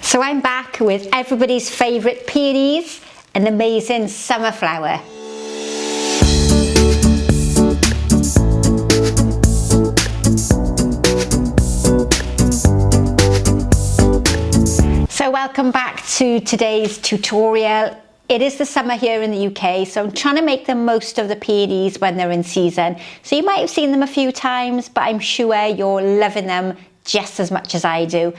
So I'm back with everybody's favourite peonies, an amazing summer flower. So welcome back to today's tutorial. It is the summer here in the UK, so I'm trying to make the most of the peonies when they're in season. So you might have seen them a few times, but I'm sure you're loving them just as much as I do.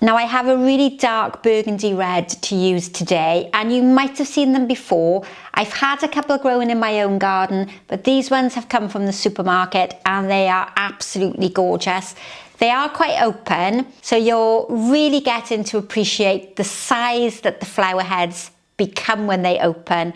Now I have a really dark burgundy red to use today, and you might have seen them before. I've had a couple growing in my own garden, but these ones have come from the supermarket and they are absolutely gorgeous. They are quite open, so you're really getting to appreciate the size that the flower heads become when they open.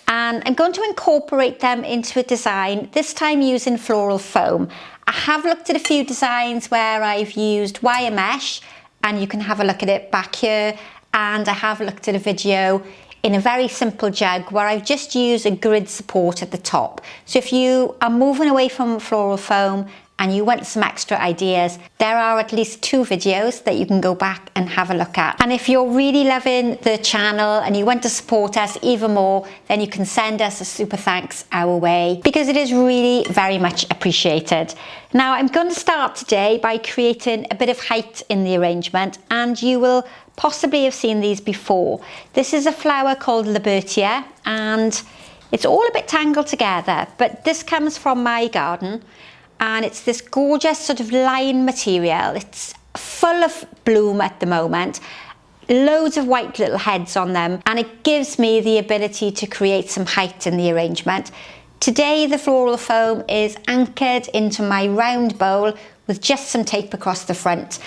And I'm going to incorporate them into a design, this time using floral foam. I have looked at a few designs where I've used wire mesh, and you can have a look at it back here, and I have looked at a video in a very simple jug where I've just used a grid support at the top. So if you are moving away from floral foam and you want some extra ideas, there are at least 2 videos that you can go back and have a look at. And if you're really loving the channel and you want to support us even more, then you can send us a super thanks our way, because it is really very much appreciated. Now I'm going to start today by creating a bit of height in the arrangement, and you will possibly have seen these before. This is a flower called Libertia, and it's all a bit tangled together, but this comes from my garden. And it's this gorgeous sort of line material. It's full of bloom at the moment, loads of white little heads on them, and it gives me the ability to create some height in the arrangement. Today the floral foam is anchored into my round bowl with just some tape across the front,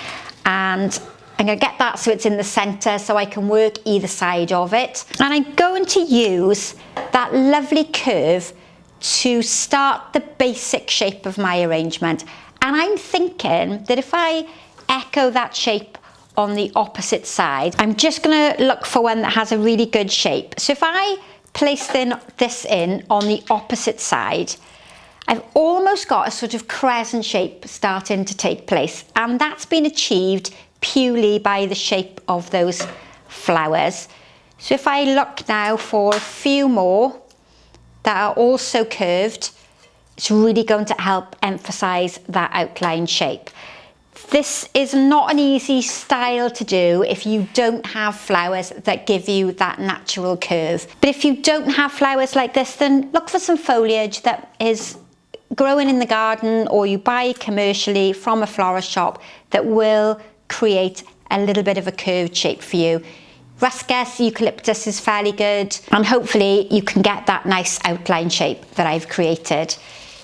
and I'm going to get that so it's in the centre so I can work either side of it. And I'm going to use that lovely curve to start the basic shape of my arrangement, and I'm thinking that if I echo that shape on the opposite side, I'm just going to look for one that has a really good shape. So if I place this in on the opposite side, I've almost got a sort of crescent shape starting to take place, and that's been achieved purely by the shape of those flowers. So if I look now for a few more that are also curved, it's really going to help emphasize that outline shape. This is not an easy style to do if you don't have flowers that give you that natural curve. But if you don't have flowers like this, then look for some foliage that is growing in the garden or you buy commercially from a florist shop that will create a little bit of a curved shape for you. Ruscus eucalyptus is fairly good, and hopefully you can get that nice outline shape that I've created.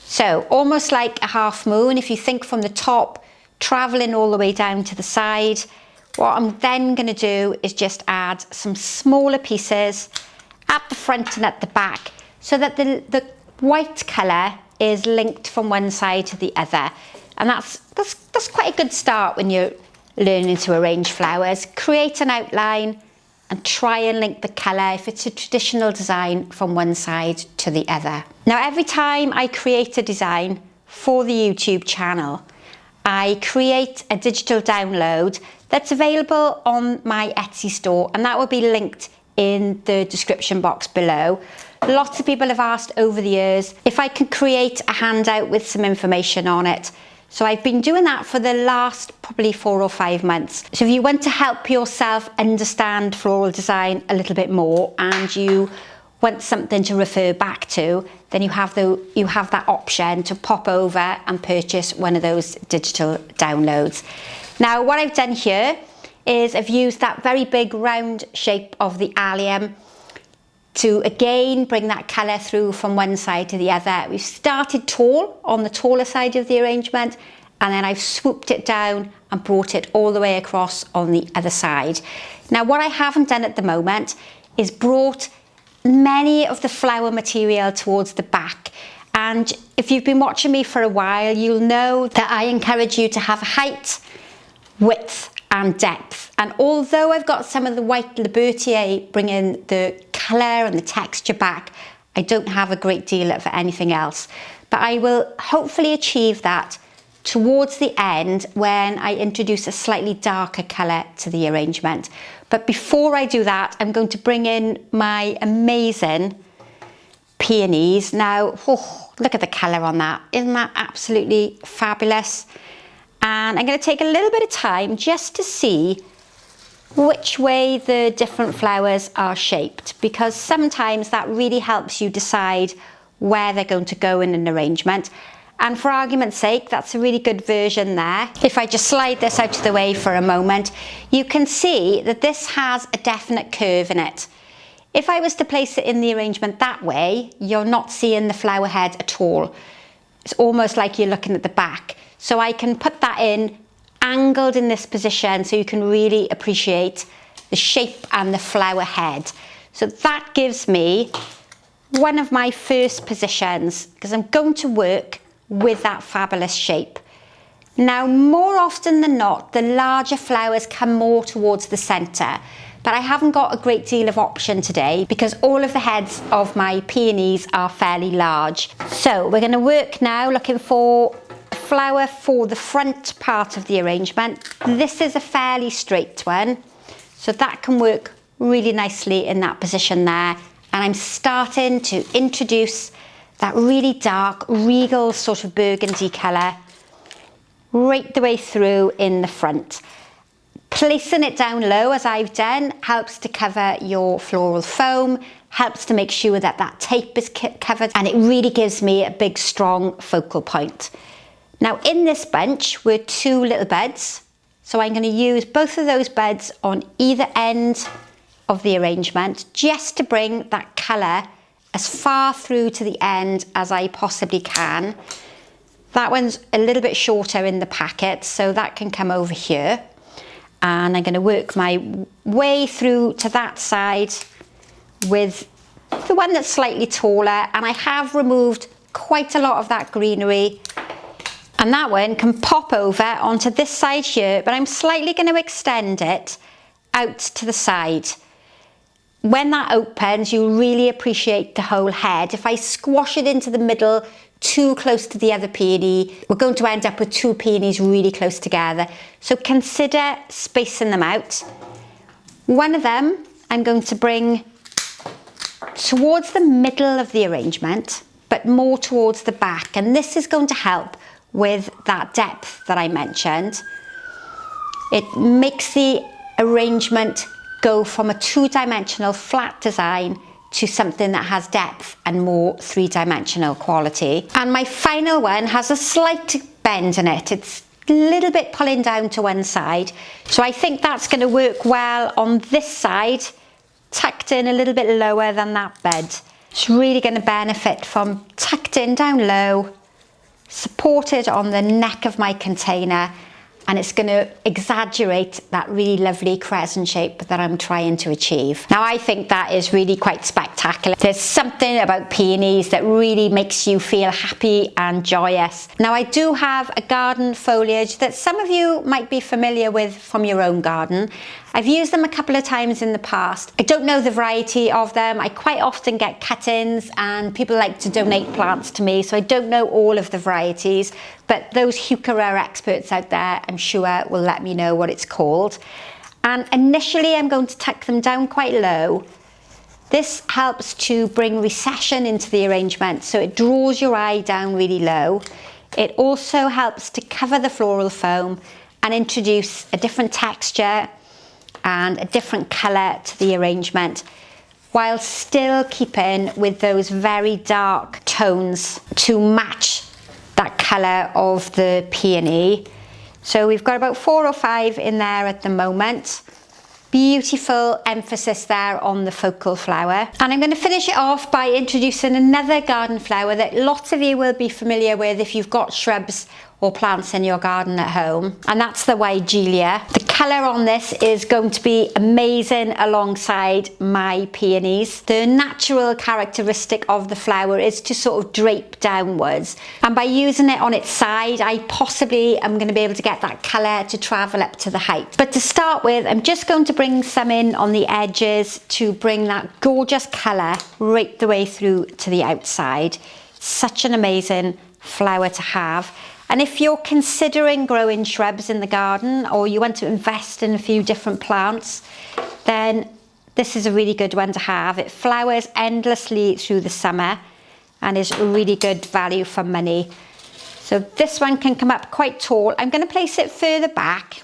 So almost like a half moon, if you think from the top, traveling all the way down to the side. What I'm then going to do is just add some smaller pieces at the front and at the back so that the white colour is linked from one side to the other. And that's quite a good start when you're learning to arrange flowers. Create an outline and try and link the colour, if it's a traditional design, from one side to the other. Now every time I create a design for the YouTube channel, I create a digital download that's available on my Etsy store, and that will be linked in the description box below. Lots of people have asked over the years if I could create a handout with some information on it. So I've been doing that for the last probably 4 or 5 months. So if you want to help yourself understand floral design a little bit more and you want something to refer back to, then you have that option to pop over and purchase one of those digital downloads. Now what I've done here is I've used that very big round shape of the Allium to again bring that colour through from one side to the other. We've started tall on the taller side of the arrangement, and then I've swooped it down and brought it all the way across on the other side. Now what I haven't done at the moment is brought many of the flower material towards the back, and if you've been watching me for a while, you'll know that I encourage you to have height, width and depth. And although I've got some of the white Libertia bringing the colour and the texture back, I don't have a great deal of anything else, but I will hopefully achieve that towards the end when I introduce a slightly darker colour to the arrangement. But before I do that, I'm going to bring in my amazing Peonies. Now, oh, look at the colour on that. Isn't that absolutely fabulous? And I'm going to take a little bit of time just to see which way the different flowers are shaped, because sometimes that really helps you decide where they're going to go in an arrangement. And for argument's sake, that's a really good version there. If I just slide this out of the way for a moment, you can see that this has a definite curve in it. If I was to place it in the arrangement that way, you're not seeing the flower head at all. It's almost like you're looking at the back. So I can put that in angled in this position so you can really appreciate the shape and the flower head. So that gives me one of my first positions, because I'm going to work with that fabulous shape. Now, more often than not, the larger flowers come more towards the centre, but I haven't got a great deal of option today because all of the heads of my peonies are fairly large. So we're going to work now looking for a flower for the front part of the arrangement. This is a fairly straight one, so that can work really nicely in that position there. And I'm starting to introduce that really dark, regal sort of burgundy colour right the way through in the front. Placing it down low, as I've done, helps to cover your floral foam, helps to make sure that that tape is covered, and it really gives me a big, strong focal point. Now, in this bunch were 2 little buds, so I'm going to use both of those buds on either end of the arrangement just to bring that colour as far through to the end as I possibly can. That one's a little bit shorter in the packet, so that can come over here. And I'm going to work my way through to that side with the one that's slightly taller. And I have removed quite a lot of that greenery. And that one can pop over onto this side here, but I'm slightly going to extend it out to the side. When that opens, you really appreciate the whole head. If I squash it into the middle too close to the other peony, we're going to end up with 2 peonies really close together. So consider spacing them out. One of them I'm going to bring towards the middle of the arrangement, but more towards the back. And this is going to help with that depth that I mentioned. It makes the arrangement go from a 2-dimensional flat design to something that has depth and more 3-dimensional quality. And my final one has a slight bend in it. It's a little bit pulling down to one side. So I think that's going to work well on this side, tucked in a little bit lower than that bed. It's really going to benefit from tucked in down low, supported on the neck of my container, and it's going to exaggerate that really lovely crescent shape that I'm trying to achieve. Now, I think that is really quite spectacular. There's something about peonies that really makes you feel happy and joyous. Now, I do have a garden foliage that some of you might be familiar with from your own garden. I've used them a couple of times in the past. I don't know the variety of them. I quite often get cut-ins and people like to donate plants to me, so I don't know all of the varieties, but those Heuchera experts out there, I'm sure, will let me know what it's called. And initially I'm going to tuck them down quite low. This helps to bring recession into the arrangement, so it draws your eye down really low. It also helps to cover the floral foam and introduce a different texture and a different colour to the arrangement, while still keeping with those very dark tones to match that colour of the peony. So we've got about 4 or 5 in there at the moment. Beautiful emphasis there on the focal flower. And I'm going to finish it off by introducing another garden flower that lots of you will be familiar with if you've got shrubs or plants in your garden at home, and that's the Weigela. The colour on this is going to be amazing alongside my peonies. The natural characteristic of the flower is to sort of drape downwards, and by using it on its side, I possibly am going to be able to get that colour to travel up to the height. But to start with, I'm just going to bring some in on the edges to bring that gorgeous colour right the way through to the outside. Such an amazing flower to have. And if you're considering growing shrubs in the garden, or you want to invest in a few different plants, then this is a really good one to have. It flowers endlessly through the summer and is really good value for money. So this one can come up quite tall. I'm going to place it further back.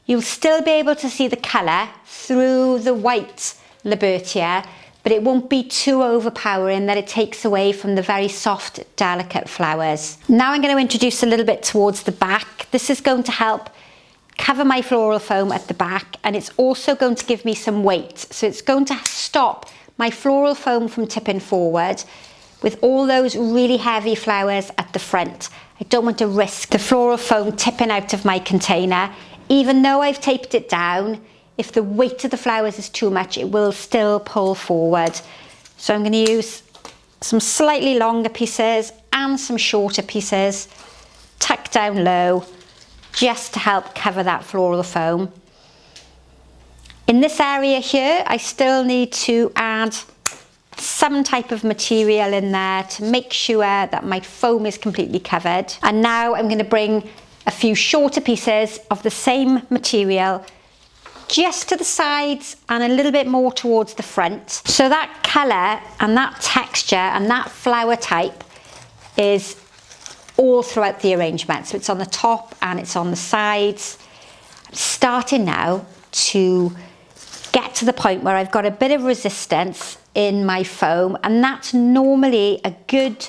You'll still be able to see the colour through the white Libertia, but it won't be too overpowering that it takes away from the very soft, delicate flowers. Now I'm going to introduce a little bit towards the back. This is going to help cover my floral foam at the back, and it's also going to give me some weight. So it's going to stop my floral foam from tipping forward with all those really heavy flowers at the front. I don't want to risk the floral foam tipping out of my container. Even though I've taped it down, if the weight of the flowers is too much, it will still pull forward. So I'm going to use some slightly longer pieces and some shorter pieces, tucked down low, just to help cover that floral foam. In this area here, I still need to add some type of material in there to make sure that my foam is completely covered. And now I'm going to bring a few shorter pieces of the same material just to the sides and a little bit more towards the front. So that colour and that texture and that flower type is all throughout the arrangement. So it's on the top and it's on the sides. I'm starting now to get to the point where I've got a bit of resistance in my foam, and that's normally a good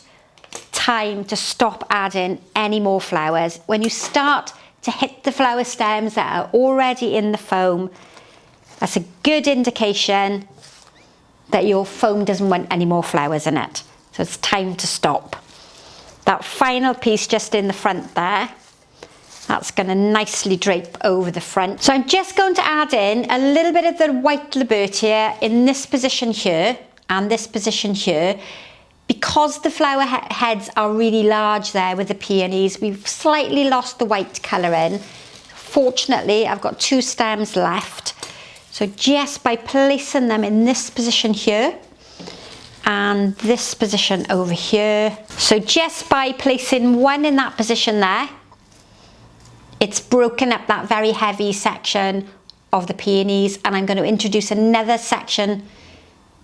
time to stop adding any more flowers. When you start to hit the flower stems that are already in the foam, that's a good indication that your foam doesn't want any more flowers in it. So it's time to stop. That final piece just in the front there, that's going to nicely drape over the front. So I'm just going to add in a little bit of the white Libertia in this position here and this position here. Because the flower heads are really large there with the peonies, we've slightly lost the white colour in. Fortunately, I've got 2 stems left. So just by placing them in this position here and this position over here. So just by placing one in that position there, it's broken up that very heavy section of the peonies, and I'm going to introduce another section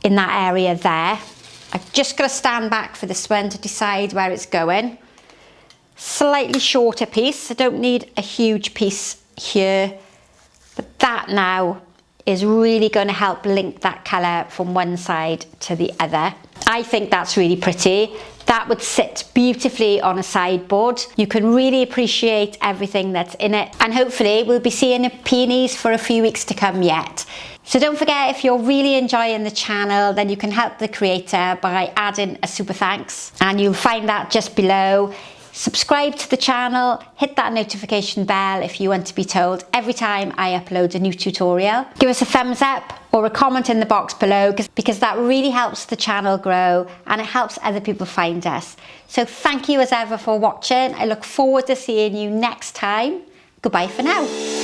in that area there. I've just got to stand back for this one to decide where it's going. Slightly shorter piece, I don't need a huge piece here, but that now is really going to help link that colour from one side to the other. I think that's really pretty. That would sit beautifully on a sideboard. You can really appreciate everything that's in it, and hopefully we'll be seeing peonies for a few weeks to come yet. So don't forget, if you're really enjoying the channel, then you can help the creator by adding a super thanks, and you'll find that just below. Subscribe to the channel, hit that notification bell if you want to be told every time I upload a new tutorial. Give us a thumbs up or a comment in the box below, because that really helps the channel grow and it helps other people find us. So thank you as ever for watching. I look forward to seeing you next time. Goodbye for now.